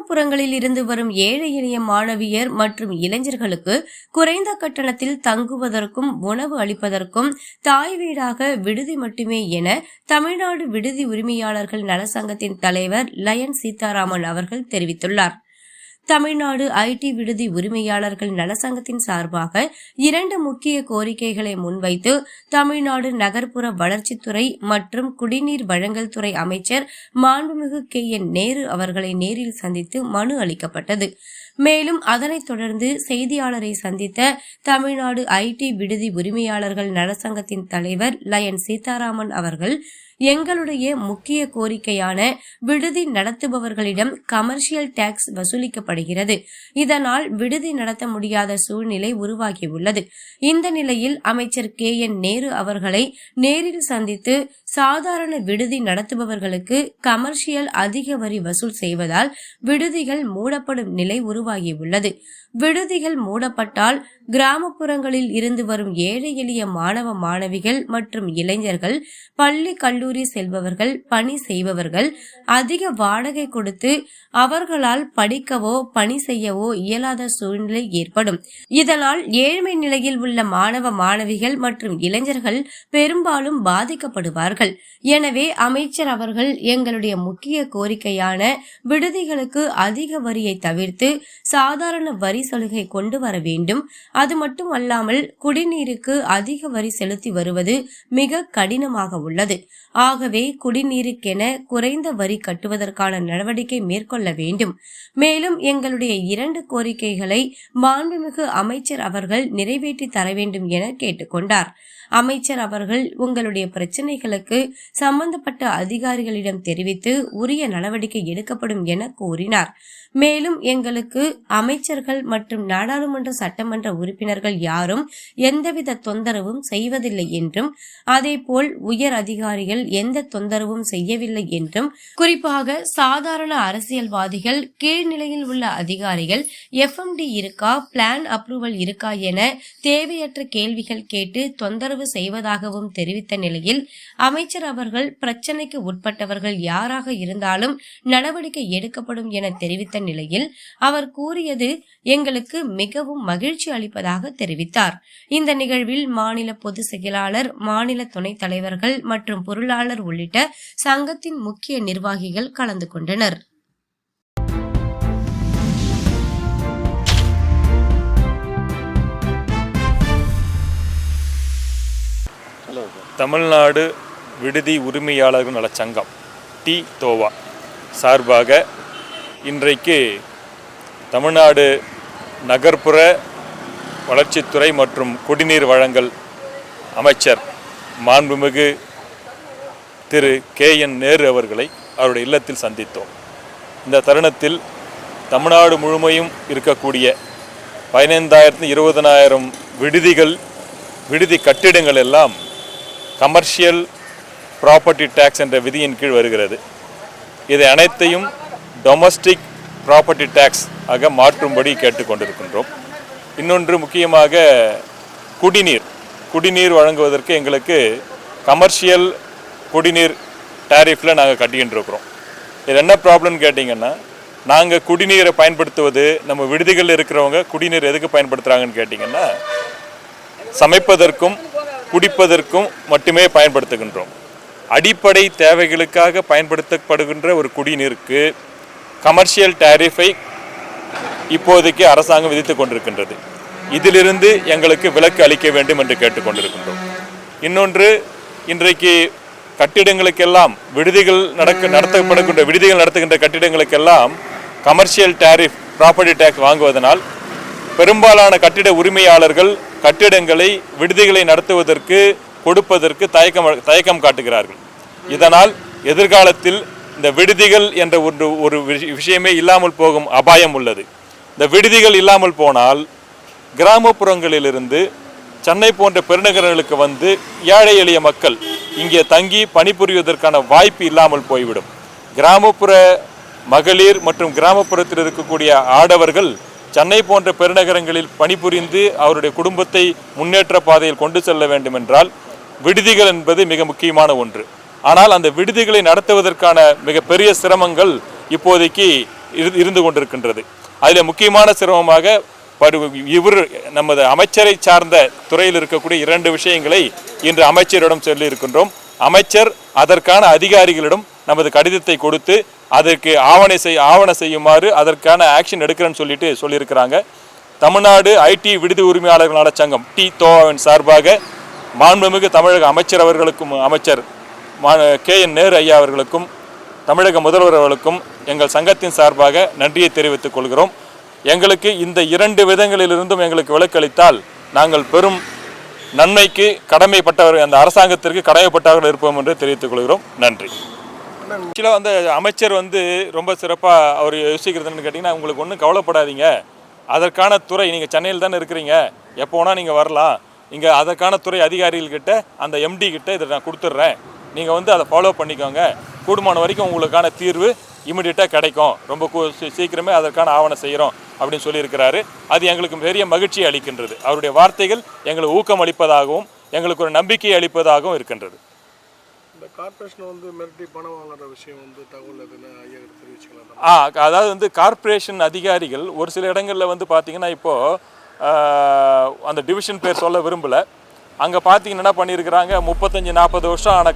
கிராமப்புறங்களில் இருந்து வரும் ஏழை எளிய மாணவியர் மற்றும் இளைஞர்களுக்கு குறைந்த கட்டணத்தில் தங்குவதற்கும் உணவு அளிப்பதற்கும் தாய் வீடாக விடுதி மட்டுமே என தமிழ்நாடு விடுதி உரிமையாளர்கள் நலசங்கத்தின் தலைவர் லயன் சீதாராமன் அவர்கள் தெரிவித்துள்ளார். தமிழ்நாடு ஐடி விடுதி உரிமையாளர்கள் நலசங்கத்தின் சார்பாக 2 முக்கிய கோரிக்கைகளை முன்வைத்து தமிழ்நாடு நகர்ப்புற வளர்ச்சித்துறை மற்றும் குடிநீர் வழங்கல் துறை அமைச்சர் மாண்புமிகு KN நேரு அவர்களை நேரில் சந்தித்து மனு அளிக்கப்பட்டது. மேலும் அதனைத் தொடர்ந்து செய்தியாளரை சந்தித்த தமிழ்நாடு ஐடி விடுதி உரிமையாளர்கள் நலசங்கத்தின் தலைவர் லயன் சீதாராமன் அவர்கள், எங்களுடைய முக்கிய கோரிக்கையான விடுதி நடத்துபவர்களிடம் கமர்ஷியல் டாக்ஸ் வசூலிக்கப்படுகிறது. இதனால் விடுதி நடத்த முடியாத சூழ்நிலை உருவாகியுள்ளது. இந்த நிலையில் அமைச்சர் KN நேரு அவர்களை நேரில் சந்தித்து சாதாரண விடுதி நடத்துபவர்களுக்கு கமர்ஷியல் அதிக வரி வசூல் செய்வதால் விடுதிகள் மூடப்படும் நிலை உருவாகியுள்ளது. விடுதிகள் மூடப்பட்டால் கிராமப்புறங்களில் இருந்து வரும் ஏழை எளிய மாணவ மாணவிகள் மற்றும் இளைஞர்கள், பள்ளி கல்லூரி செல்பவர்கள், பணி செய்பவர்கள் அதிக வாடகை கொடுத்து அவர்களால் படிக்கவோ பணி செய்யவோ இயலாத சூழ்நிலை ஏற்படும். இதனால் ஏழ்மை நிலையில் உள்ள மாணவ மாணவிகள் மற்றும் இளைஞர்கள் பெரும்பாலும் பாதிக்கப்படுவார்கள். எனவே அமைச்சர் அவர்கள் எங்களுடைய முக்கிய கோரிக்கையான விடுதிகளுக்கு அதிக வரியை தவிர்த்து சாதாரண வரி சலுகை கொண்டு வர வேண்டும். அது மட்டும் அல்லாமல் குடிநீருக்கு அதிக வரி செலுத்தி வருவது மிக கடினமாக உள்ளது. ஆகவே குடிநீருக்கென குறைந்த வரி கட்டுவதற்கான நடவடிக்கை மேற்கொள்ள வேண்டும். மேலும் எங்களுடைய 2 கோரிக்கைகளை மாண்புமிகு அமைச்சர் அவர்கள் நிறைவேற்றி தர வேண்டும் என கேட்டுக்கொண்டார். அமைச்சர் அவர்கள் உங்களுடைய பிரச்சனைகளுக்கு சம்பந்தப்பட்ட அதிகாரிகளிடம் தெரிவித்து உரிய நடவடிக்கை எடுக்கப்படும் என கூறினார். மேலும் எங்களுக்கு அமைச்சர்கள் மற்றும் நாடாளுமன்ற சட்டமன்ற உறுப்பினர்கள் யாரும் எந்தவித தொந்தரவும் செய்வதில்லை என்றும், அதேபோல் உயர் அதிகாரிகள் எந்த தொந்தரவும் செய்யவில்லை என்றும், குறிப்பாக சாதாரண அரசியல்வாதிகள், கீழ்நிலையில் உள்ள அதிகாரிகள் FMD இருக்கா, பிளான் அப்ரூவல் இருக்கா என தேவையற்ற கேள்விகள் கேட்டு தொந்தரவு செய்வதாகவும் தெரிவித்த நிலையில் அமைச்சர் அவர்கள் பிரச்சனைக்கு உட்பட்டவர்கள் யாராக இருந்தாலும் நடவடிக்கை எடுக்கப்படும் என தெரிவித்த நிலையில் அவர் கூறியது எங்களுக்கு மிகவும் மகிழ்ச்சி அளிப்பதாக தெரிவித்தார். இந்த நிகழ்வில் மாநில பொதுச் செயலாளர், மாநில துணைத் தலைவர்கள் மற்றும் பொருளாளர் உள்ளிட்ட சங்கத்தின் முக்கிய நிர்வாகிகள் கலந்து கொண்டனர். தமிழ்நாடு விடுதி உரிமையாளர்கள் நலச்சங்கம் TOWA சார்பாக இன்றைக்கு தமிழ்நாடு நகர்ப்புற வளர்ச்சித்துறை மற்றும் குடிநீர் வழங்கல் அமைச்சர் மாண்புமிகு திரு KN நேரு அவர்களை அவருடைய இல்லத்தில் சந்தித்தோம். இந்த தருணத்தில் தமிழ்நாடு முழுமையும் இருக்கக்கூடிய 15,000 20,000 விடுதி கட்டிடங்கள் எல்லாம் கமர்ஷியல் ப்ராப்பர்ட்டி டேக்ஸ் என்ற விதியின் கீழ் வருகிறது. இதை அனைத்தையும் டொமஸ்டிக் ப்ராப்பர்ட்டி டேக்ஸ் ஆக மாற்றும்படி கேட்டுக்கொண்டிருக்கின்றோம். இன்னொன்று முக்கியமாக குடிநீர் வழங்குவதற்கு எங்களுக்கு கமர்ஷியல் குடிநீர் டேரிஃபில் நாங்கள் கட்டிக்கிட்டு இருக்கிறோம். இது என்ன ப்ராப்ளம்னு கேட்டிங்கன்னா, நாங்கள் குடிநீரை பயன்படுத்துவது, நம்ம விடுதிகளில் இருக்கிறவங்க குடிநீர் எதுக்கு பயன்படுத்துகிறாங்கன்னு கேட்டிங்கன்னா, சமைப்பதற்கும் குடிப்பதற்கும் மட்டுமே பயன்படுத்துகின்றோம். அடிப்படை தேவைகளுக்காக பயன்படுத்தப்படுகின்ற ஒரு குடிநீருக்கு கமர்ஷியல் டேரிஃபை இப்போதைக்கு அரசாங்கம் விதித்து கொண்டிருக்கின்றது. இதிலிருந்து எங்களுக்கு விலக்கு அளிக்க வேண்டும் என்று கேட்டுக்கொண்டிருக்கின்றோம். இன்னொன்று, இன்றைக்கு கட்டிடங்களுக்கெல்லாம் விடுதிகள் நடத்துகின்ற கட்டிடங்களுக்கெல்லாம் கமர்ஷியல் டேரிஃப் ப்ராப்பர்ட்டி டேக்ஸ் வாங்குவதனால் பெரும்பாலான கட்டிட உரிமையாளர்கள் கட்டிடங்களை விடுதிகளை நடத்துவதற்கு கொடுப்பதற்கு தயக்கம் காட்டுகிறார்கள். இதனால் எதிர்காலத்தில் இந்த விடுதிகள் என்ற ஒரு விஷயமே இல்லாமல் போகும் அபாயம் உள்ளது. இந்த விடுதிகள் இல்லாமல் போனால் கிராமப்புறங்களிலிருந்து சென்னை போன்ற பெருநகரங்களுக்கு வந்து ஏழை எளிய மக்கள் இங்கே தங்கி பணிபுரிவதற்கான வாய்ப்பு இல்லாமல் போய்விடும். கிராமப்புற மகளிர் மற்றும் கிராமப்புறத்தில் இருக்கக்கூடிய ஆடவர்கள் சென்னை போன்ற பெருநகரங்களில் பணிபுரிந்து அவருடைய குடும்பத்தை முன்னேற்ற பாதையில் கொண்டு செல்ல வேண்டும் என்றால் விடுதிகள் என்பது மிக முக்கியமான ஒன்று. ஆனால் அந்த விடுதிகளை நடத்துவதற்கான மிகப்பெரிய சிரமங்கள் இப்போதைக்கு இருந்து கொண்டிருக்கின்றது. அதில் முக்கியமான சிரமமாக இவர் நமது அமைச்சரை சார்ந்த துறையில் இருக்கக்கூடிய 2 விஷயங்களை இன்று அமைச்சரிடம் சொல்லியிருக்கின்றோம். அமைச்சர் அதற்கான அதிகாரிகளிடம் நமது கடிதத்தை கொடுத்து அதற்கு ஆவண செய்யுமாறு அதற்கான ஆக்ஷன் எடுக்கிறேன்னு சொல்லியிருக்கிறாங்க. தமிழ்நாடு ஐடி விடுதி உரிமையாளர்கள் நலச்சங்கம் தோவின் சார்பாக மாண்புமிகு தமிழக அமைச்சர் அவர்களுக்கும் அமைச்சர் KN நேரு ஐயா அவர்களுக்கும் தமிழக முதல்வர் அவர்களுக்கும் எங்கள் சங்கத்தின் சார்பாக நன்றியை தெரிவித்துக் கொள்கிறோம். எங்களுக்கு இந்த 2 விதங்களிலிருந்தும் எங்களுக்கு விலக்களித்தால் நாங்கள் பெரும் நன்மைக்கு கடமைப்பட்டவர்கள், அந்த அரசாங்கத்திற்கு கடமைப்பட்டவர்கள் இருப்போம் என்று தெரிவித்துக் கொள்கிறோம். நன்றி. ஆக்சுவலாக வந்து அமைச்சர் வந்து ரொம்ப சிறப்பாக அவர் யோசிக்கிறதுன்னு கேட்டிங்கன்னா, உங்களுக்கு ஒன்றும் கவலைப்படாதீங்க, அதற்கான துறை நீங்கள் சென்னையில் தானே இருக்கிறீங்க, எப்போ வேணால் நீங்கள் வரலாம், இங்கே அதற்கான துறை அதிகாரிகள்கிட்ட அந்த MD கிட்ட இதை நான் கொடுத்துட்றேன், நீங்கள் வந்து அதை ஃபாலோ பண்ணிக்கோங்க, கூடுமான வரைக்கும் உங்களுக்கான தீர்வு இமிடியேட்டாக கிடைக்கும், ரொம்ப சீக்கிரமே அதற்கான ஆவணம் செய்கிறோம் அப்படின்னு சொல்லியிருக்கிறாரு. அது எங்களுக்கு பெரிய மகிழ்ச்சியை அளிக்கின்றது. அவருடைய வார்த்தைகள் எங்களுக்கு ஊக்கம் அளிப்பதாகவும் எங்களுக்கு ஒரு நம்பிக்கை அளிப்பதாகவும் இருக்கின்றது. இந்த கார்ப்பரேஷன் வந்து மிரட்டி பணம் வாங்குற விஷயம் வந்து தகவல் எதுன்னு ஐயா தெரிவிச்சுக்கலாம். அதாவது வந்து கார்ப்பரேஷன் அதிகாரிகள் ஒரு சில இடங்களில் வந்து பார்த்திங்கன்னா இப்போது அந்த டிவிஷன் பேர் சொல்ல விரும்பலை, அங்கே பார்த்தீங்கன்னா என்ன பண்ணியிருக்கிறாங்க, 35-40 வருஷம் ஆன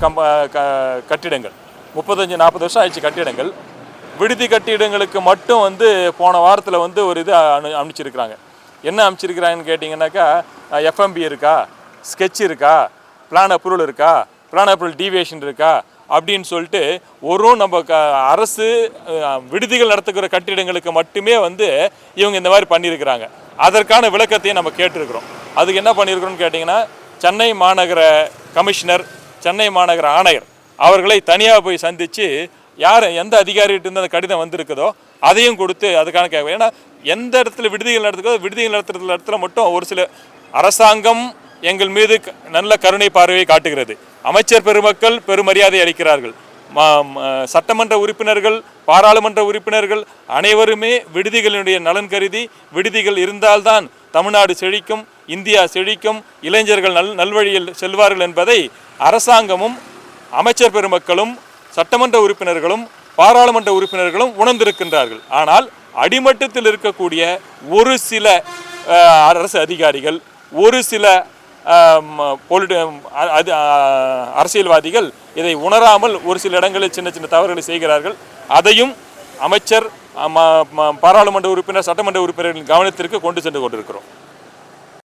கட்டிடங்கள், 35-40 வருஷம் ஆயிடுச்சு கட்டிடங்கள், விடுதி கட்டிடங்களுக்கு மட்டும் வந்து போன வாரத்தில் வந்து ஒரு இது அனுப்பிச்சிருக்கிறாங்க. என்ன அனுப்பிச்சிருக்கிறாங்கன்னு கேட்டிங்கன்னாக்கா, FMB இருக்கா, ஸ்கெட்ச் இருக்கா, பிளான் அப்ரூவல் இருக்கா, பிளான் அப்ரூவல் டீவியேஷன் இருக்கா அப்படின்னு சொல்லிட்டு நம்ம அரசு விடுதிகள் நடத்துகிற கட்டிடங்களுக்கு மட்டுமே வந்து இவங்க இந்த மாதிரி பண்ணியிருக்கிறாங்க. அதற்கான விளக்கத்தையும் நம்ம கேட்டிருக்கிறோம். அதுக்கு என்ன பண்ணியிருக்கிறோம்னு கேட்டிங்கன்னா, சென்னை மாநகர கமிஷனர், சென்னை மாநகர ஆணையர் அவர்களை தனியாக போய் சந்தித்து எந்த அதிகாரிகிட்ட அந்த கடிதம் வந்திருக்குதோ அதையும் கொடுத்து அதுக்கான கேட்க. ஏன்னா எந்த இடத்துல விடுதிகள் நடத்துகிற இடத்துல மட்டும் ஒரு சில அரசாங்கம் எங்கள் மீது நல்ல கருணை பார்வையை காட்டுகிறது, அமைச்சர் பெருமக்கள் பெருமரியாதை அளிக்கிறார்கள், சட்டமன்ற உறுப்பினர்கள், பாராளுமன்ற உறுப்பினர்கள் அனைவருமே விடுதிகளினுடைய நலன் கருதி விடுதிகள் இருந்தால்தான் தமிழ்நாடு செழிக்கும், இந்தியா செழிக்கும், இளைஞர்கள் நல்வழியில் செல்வார்கள் என்பதை அரசாங்கமும் அமைச்சர் பெருமக்களும் சட்டமன்ற உறுப்பினர்களும் பாராளுமன்ற உறுப்பினர்களும் உணர்ந்திருக்கின்றார்கள். ஆனால் அடிமட்டத்தில் இருக்கக்கூடிய ஒரு சில அரசு அதிகாரிகள், ஒரு சில அரசியல்வாதிகள் இதை உணராமல் ஒரு சில இடங்களில் சின்ன சின்ன தவறுகளை செய்கிறார்கள். அதையும் அமைச்சர், பாராளுமன்ற உறுப்பினர், சட்டமன்ற உறுப்பினர்களின் கவனத்திற்கு கொண்டு சென்று கொண்டிருக்கிறோம்.